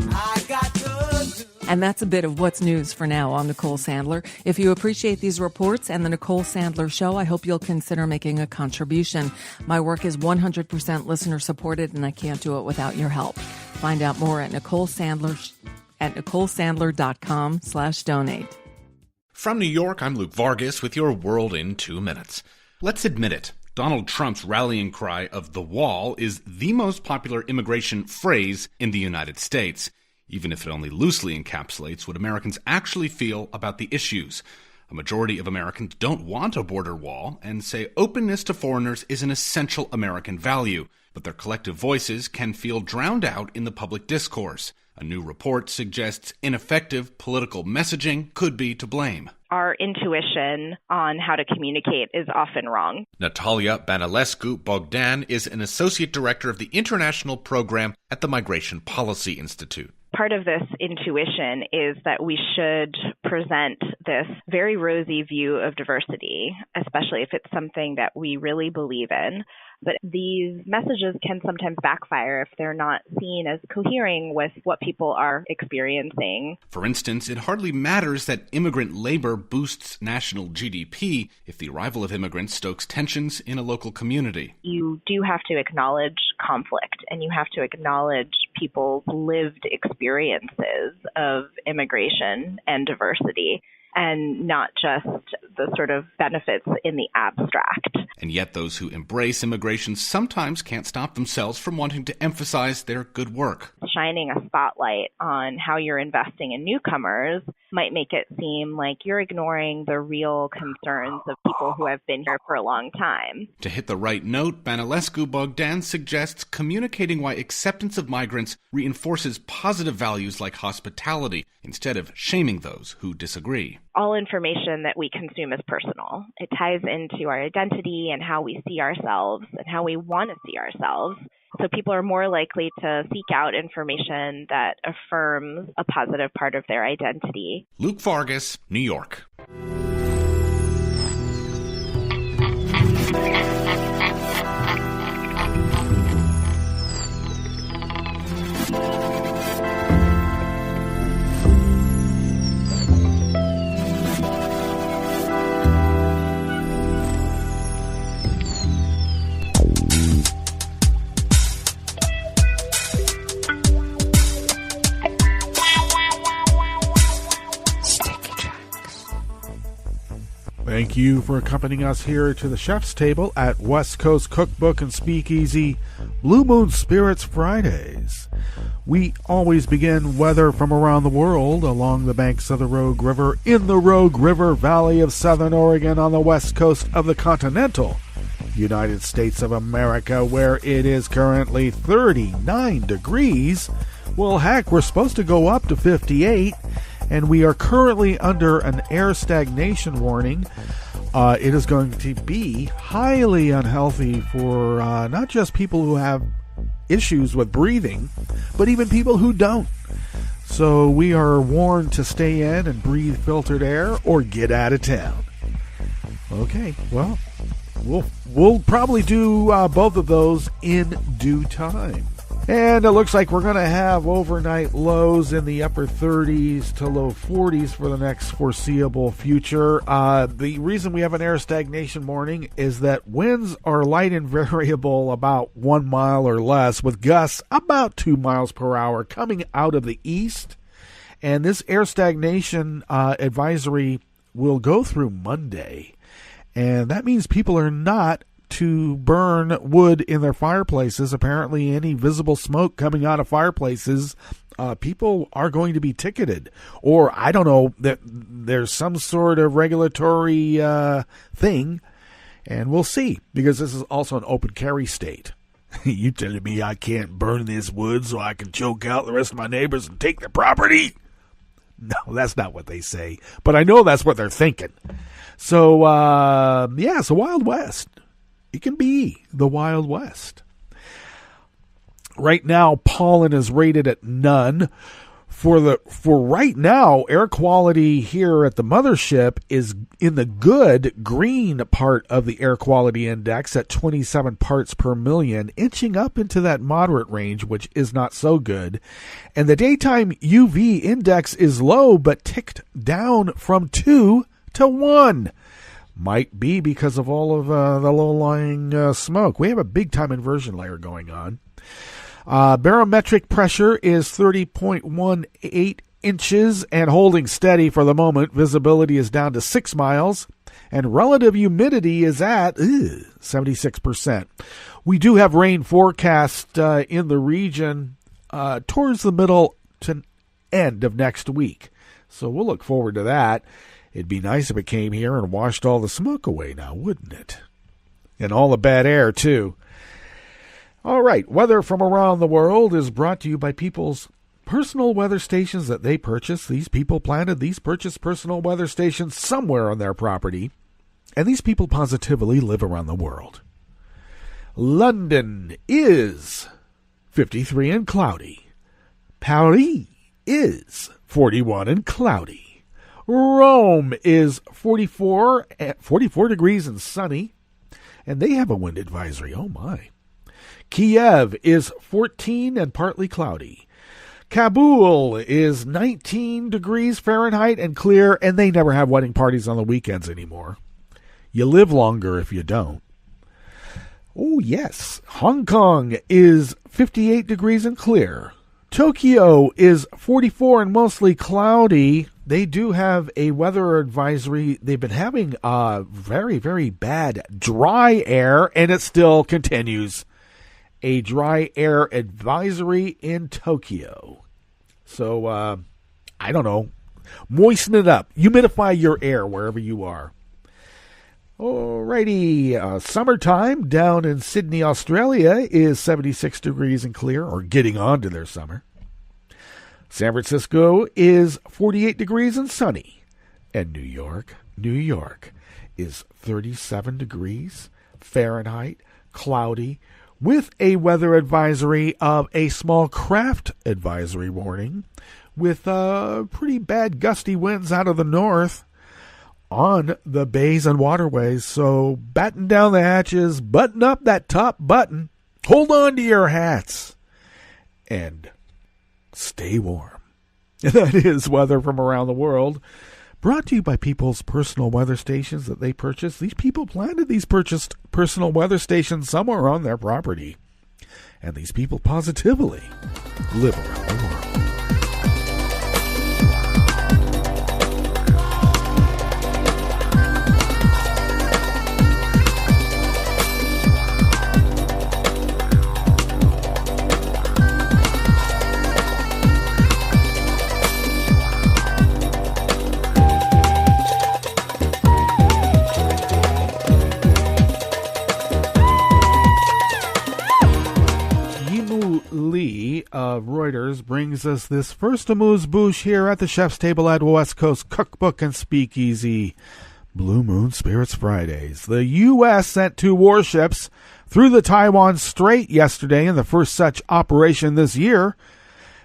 And that's a bit of what's news for now. I'm Nicole Sandler. If you appreciate these reports and the Nicole Sandler Show, I hope you'll consider making a contribution. My work is 100% listener-supported, and I can't do it without your help. Find out more at NicoleSandler.com/donate. From New York, I'm Luke Vargas with your World in 2 Minutes. Let's admit it. Donald Trump's rallying cry of the wall is the most popular immigration phrase in the United States, even if it only loosely encapsulates what Americans actually feel about the issues. A majority of Americans don't want a border wall and say openness to foreigners is an essential American value, but their collective voices can feel drowned out in the public discourse. A new report suggests ineffective political messaging could be to blame. Our intuition on how to communicate is often wrong. Natalia Bănălescu-Bogdan is an associate director of the international program at the Migration Policy Institute. Part of this intuition is that we should present this very rosy view of diversity, especially if it's something that we really believe in. But these messages can sometimes backfire if they're not seen as cohering with what people are experiencing. For instance, it hardly matters that immigrant labor boosts national GDP if the arrival of immigrants stokes tensions in a local community. You do have to acknowledge conflict, and you have to acknowledge people's lived experiences of immigration and diversity, and not just the sort of benefits in the abstract. And yet those who embrace immigration sometimes can't stop themselves from wanting to emphasize their good work. Shining a spotlight on how you're investing in newcomers might make it seem like you're ignoring the real concerns of people who have been here for a long time. To hit the right note, Bănălescu-Bogdan suggests communicating why acceptance of migrants reinforces positive values like hospitality instead of shaming those who disagree. All information that we consume is personal. It ties into our identity and how we see ourselves and how we want to see ourselves. So people are more likely to seek out information that affirms a positive part of their identity. Luke Vargas, New York. Thank you for accompanying us here to the chef's table at West Coast Cookbook and Speakeasy Blue Moon Spirits Fridays. We always begin weather from around the world along the banks of the Rogue River in the Rogue River Valley of Southern Oregon on the west coast of the continental United States of America, where it is currently 39 degrees. Well, heck, we're supposed to go up to 58. And we are currently under an air stagnation warning. It is going to be highly unhealthy for not just people who have issues with breathing, but even people who don't. So we are warned to stay in and breathe filtered air or get out of town. Okay, well, we'll probably do both of those in due time. And it looks like we're going to have overnight lows in the upper 30s to low 40s for the next foreseeable future. The reason we have an air stagnation warning is that winds are light and variable about 1 mile or less, with gusts about 2 miles per hour coming out of the east. And this air stagnation advisory will go through Monday. And that means people are not to burn wood in their fireplaces. Apparently any visible smoke coming out of fireplaces, people are going to be ticketed. Or, I don't know, that there's some sort of regulatory thing, and we'll see, because this is also an open carry state. You telling me I can't burn this wood so I can choke out the rest of my neighbors and take their property? No, that's not what they say. But I know that's what they're thinking. So, yeah, it's the Wild West. It can be the Wild West. Right now, pollen is rated at none. For right now, air quality here at the mothership is in the good green part of the air quality index at 27 parts per million, inching up into that moderate range, which is not so good. And the daytime UV index is low, but ticked down from 2 to 1. Might be because of all of the low-lying smoke. We have a big-time inversion layer going on. Barometric pressure is 30.18 inches and holding steady for the moment. Visibility is down to 6 miles. And relative humidity is at 76%. We do have rain forecast in the region towards the middle to end of next week. So we'll look forward to that. It'd be nice if it came here and washed all the smoke away now, wouldn't it? And all the bad air, too. All right, weather from around the world is brought to you by People's personal weather stations that they purchased. These people planted these purchased personal weather stations somewhere on their property, and these people positively live around the world. London is 53 and cloudy. Paris is 41 and cloudy. Rome is 44 degrees and sunny, and they have a wind advisory. Oh my. Kiev is 14 and partly cloudy. Kabul is 19 degrees Fahrenheit and clear, and they never have wedding parties on the weekends anymore. You live longer if you don't. Oh, yes. Hong Kong is 58 degrees and clear. Tokyo is 44 and mostly cloudy. They do have a weather advisory. They've been having very, very bad dry air, and it still continues. A dry air advisory in Tokyo. So, I don't know. Moisten it up. Humidify your air wherever you are. Alrighty. Summertime down in Sydney, Australia is 76 degrees and clear, or getting on to their summer. San Francisco is 48 degrees and sunny. And New York is 37 degrees Fahrenheit, cloudy, with a weather advisory of a small craft advisory warning, with pretty bad gusty winds out of the north on the bays and waterways. So batten down the hatches, button up that top button, hold on to your hats, and stay warm. And that is weather from around the world, brought to you by people's personal weather stations that they purchased. These people planted these purchased personal weather stations somewhere on their property. And these people positively live around the world. Of Reuters brings us this first amuse-bouche here at the chef's table at West Coast Cookbook and Speakeasy. Blue Moon Spirits Fridays. The U.S. sent 2 warships through the Taiwan Strait yesterday in the first such operation this year,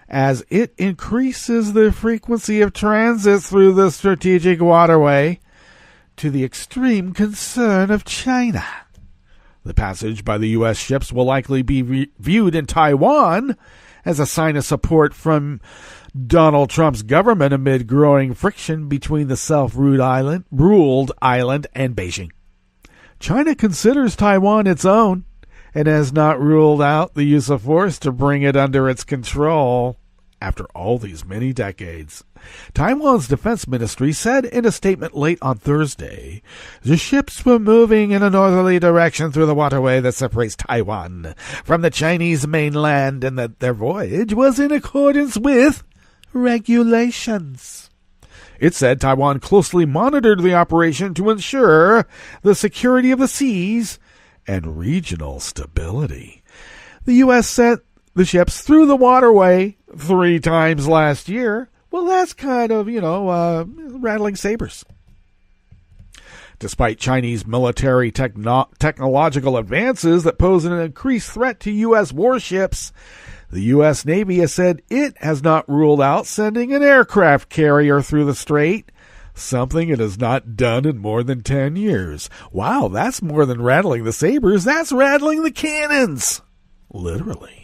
as it increases the frequency of transits through the strategic waterway to the extreme concern of China. The passage by the U.S. ships will likely be viewed in Taiwan as a sign of support from Donald Trump's government amid growing friction between the self-ruled island and Beijing. China considers Taiwan its own and has not ruled out the use of force to bring it under its control after all these many decades. Taiwan's defense ministry said in a statement late on Thursday, the ships were moving in a northerly direction through the waterway that separates Taiwan from the Chinese mainland, and that their voyage was in accordance with regulations. It said Taiwan closely monitored the operation to ensure the security of the seas and regional stability. The U.S. sent the ships through the waterway 3 times last year. Well, that's kind of, rattling sabers. Despite Chinese military technological advances that pose an increased threat to U.S. warships, the U.S. Navy has said it has not ruled out sending an aircraft carrier through the strait, something it has not done in more than 10 years. Wow, that's more than rattling the sabers. That's rattling the cannons. Literally.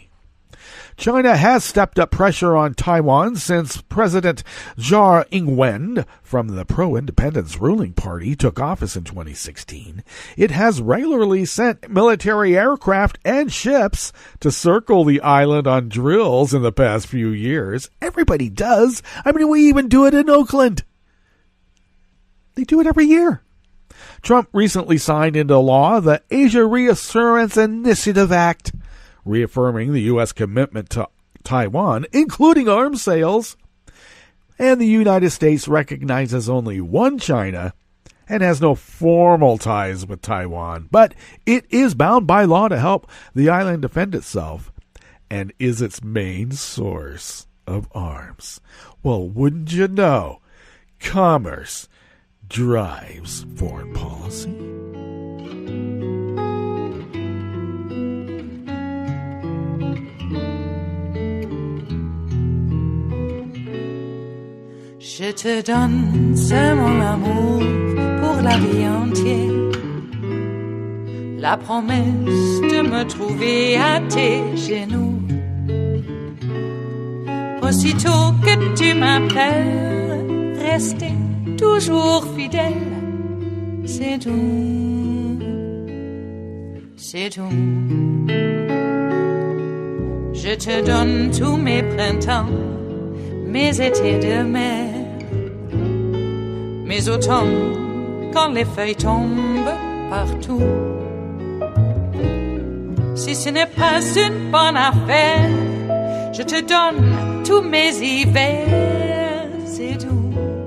China has stepped up pressure on Taiwan since President Tsai Ing-wen from the pro-independence ruling party took office in 2016. It has regularly sent military aircraft and ships to circle the island on drills in the past few years. Everybody does. I mean, we even do it in Oakland. They do it every year. Trump recently signed into law the Asia Reassurance Initiative Act, reaffirming the U.S. commitment to Taiwan, including arms sales. And the United States recognizes only one China and has no formal ties with Taiwan, but it is bound by law to help the island defend itself and is its main source of arms. Well, wouldn't you know, commerce drives foreign policy. Je te donne seulement l'amour pour la vie entière, la promesse de me trouver à tes genoux. Aussitôt que tu m'appelles, rester toujours fidèle, c'est tout, c'est tout. Je te donne tous mes printemps, mes étés de mer, mes automnes quand les feuilles tombent partout. Si ce n'est pas une bonne affaire, je te donne tous mes hivers, c'est tout.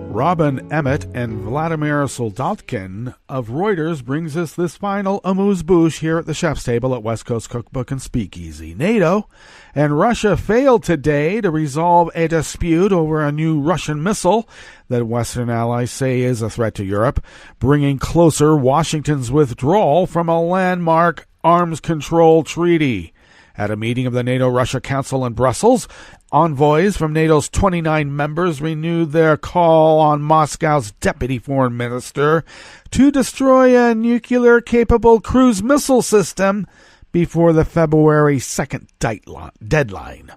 Robin Emmett and Vladimir Soldatkin of Reuters brings us this final amuse-bouche here at the chef's table at West Coast Cookbook and Speakeasy. NATO and Russia failed today to resolve a dispute over a new Russian missile that Western allies say is a threat to Europe, bringing closer Washington's withdrawal from a landmark arms control treaty. At a meeting of the NATO-Russia Council in Brussels, envoys from NATO's 29 members renewed their call on Moscow's deputy foreign minister to destroy a nuclear-capable cruise missile system before the February 2nd deadline.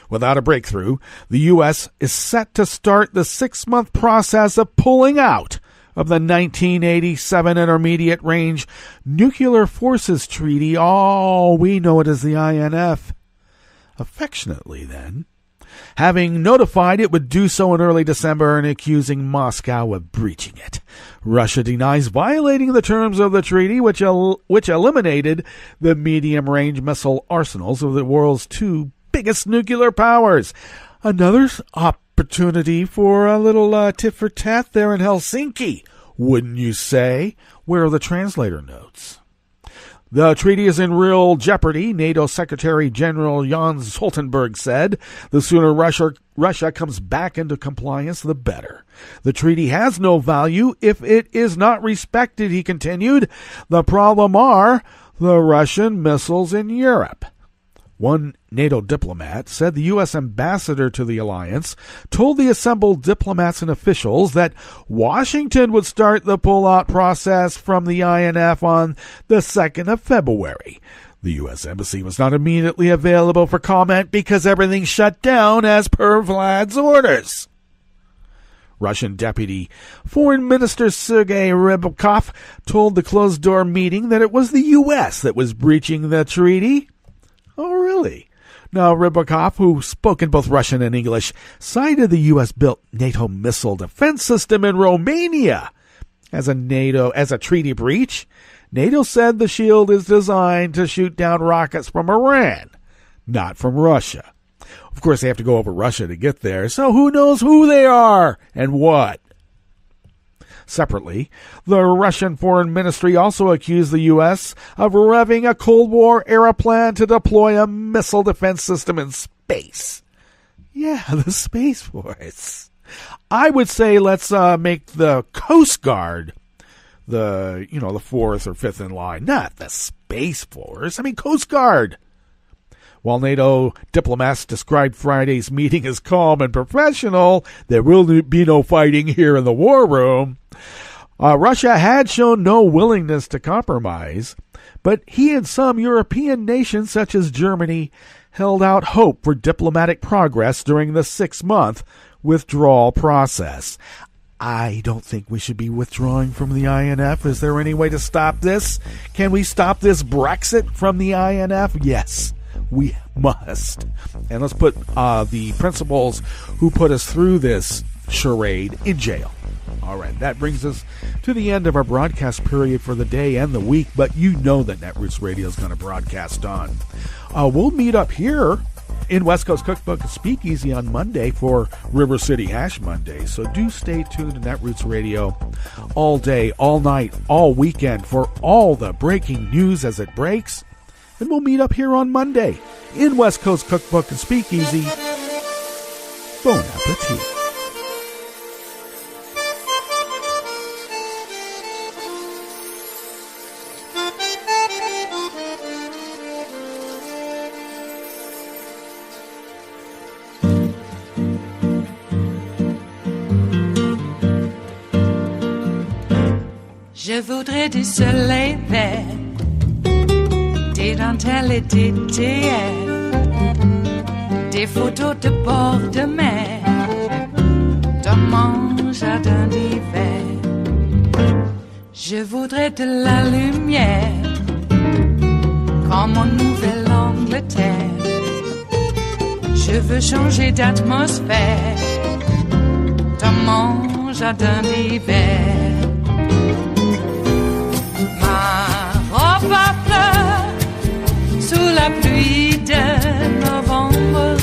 Without a breakthrough, the U.S. is set to start the 6-month process of pulling out of the 1987 Intermediate Range Nuclear Forces Treaty. Oh, we know it as the INF. Affectionately, then, having notified it would do so in early December and accusing Moscow of breaching it. Russia denies violating the terms of the treaty, which eliminated the medium-range missile arsenals of the world's two biggest nuclear powers. Another opportunity for a little tit-for-tat there in Helsinki, wouldn't you say? Where are the translator notes? The treaty is in real jeopardy, NATO Secretary General Jens Stoltenberg said. The sooner Russia comes back into compliance, the better. The treaty has no value if it is not respected, he continued. The problem are the Russian missiles in Europe. One NATO diplomat said the U.S. ambassador to the alliance told the assembled diplomats and officials that Washington would start the pullout process from the INF on the 2nd of February. The U.S. Embassy was not immediately available for comment because everything shut down as per Vlad's orders. Russian Deputy Foreign Minister Sergei Rybakov told the closed-door meeting that it was the U.S. that was breaching the treaty. Oh, really? Now, Rybakov, who spoke in both Russian and English, cited the U.S.-built NATO missile defense system in Romania as a treaty breach. NATO said the shield is designed to shoot down rockets from Iran, not from Russia. Of course, they have to go over Russia to get there, so who knows who they are and what. Separately, the Russian Foreign Ministry also accused the U.S. of revving a Cold War-era plan to deploy a missile defense system in space. Yeah, the Space Force. I would say let's make the Coast Guard the 4th or 5th in line, not the Space Force. I mean, Coast Guard. While NATO diplomats described Friday's meeting as calm and professional, there will be no fighting here in the war room. Russia had shown no willingness to compromise, but he and some European nations, such as Germany, held out hope for diplomatic progress during the 6-month withdrawal process. I don't think we should be withdrawing from the INF. Is there any way to stop this? Can we stop this Brexit from the INF? Yes, we must. And let's put the principals who put us through this charade in jail. All right, that brings us to the end of our broadcast period for the day and the week, but you know that Netroots Radio is going to broadcast on. We'll meet up here in West Coast Cookbook Speakeasy on Monday for River City Hash Monday, so do stay tuned to Netroots Radio all day, all night, all weekend for all the breaking news as it breaks. And we'll meet up here on Monday in West Coast Cookbook and Speakeasy. Bon appétit. Je voudrais du soleil vert, des dentelles et des théâtres, des photos de bord de mer, dans mon jardin d'hiver. Je voudrais de la lumière, comme en Nouvelle-Angleterre. Je veux changer d'atmosphère, dans mon jardin d'hiver. Ma fleur sous la pluie de novembre,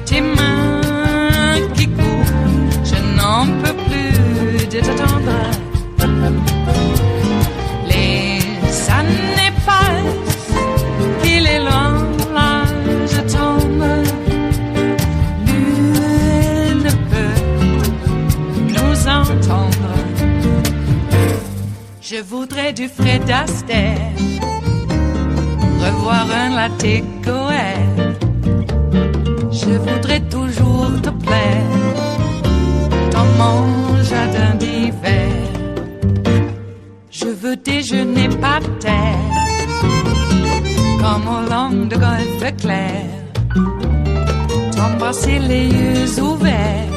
tes mains qui courent, je n'en peux plus de t'attendre. Les années passent, qu'il est loin, là je tombe. Nul ne peut nous entendre. Je voudrais du Fred Astaire, revoir un latte Goël. Je voudrais toujours te plaire dans mon jardin d'hiver. Je veux déjeuner par terre, comme au long de golfe clair, t'embrasser les yeux ouverts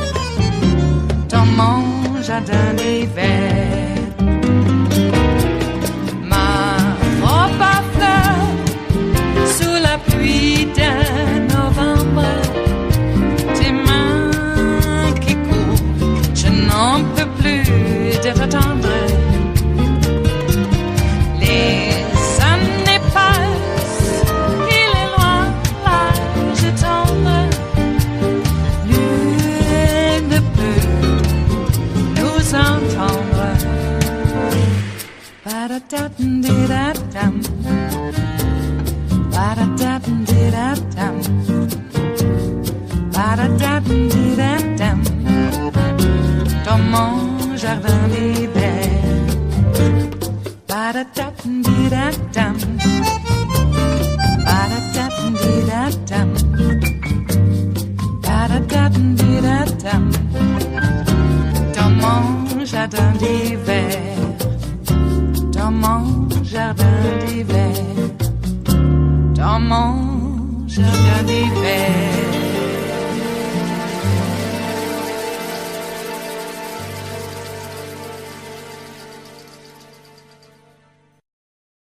dans mon jardin d'hiver. Pluie de novembre, tes mains qui courent, je n'en peux plus de t'attendre. Les années passent, il est loin, là je tombe. Nul ne peut nous entendre. Ba-da-da-dum-di-da-dum. Ba-da-da-dum-di-da-dum. Ba-da-da-dum-di-da-dum. Dans mon jardin d'hiver. Ba-da-da-dum-di-da-dum. Ba-da-da-dum-di-da-dum. Ba-da-da-dum-di-da-dum. Dans mon jardin d'hiver. Dans mon jardin d'hiver. Dans mon jardin d'hiver.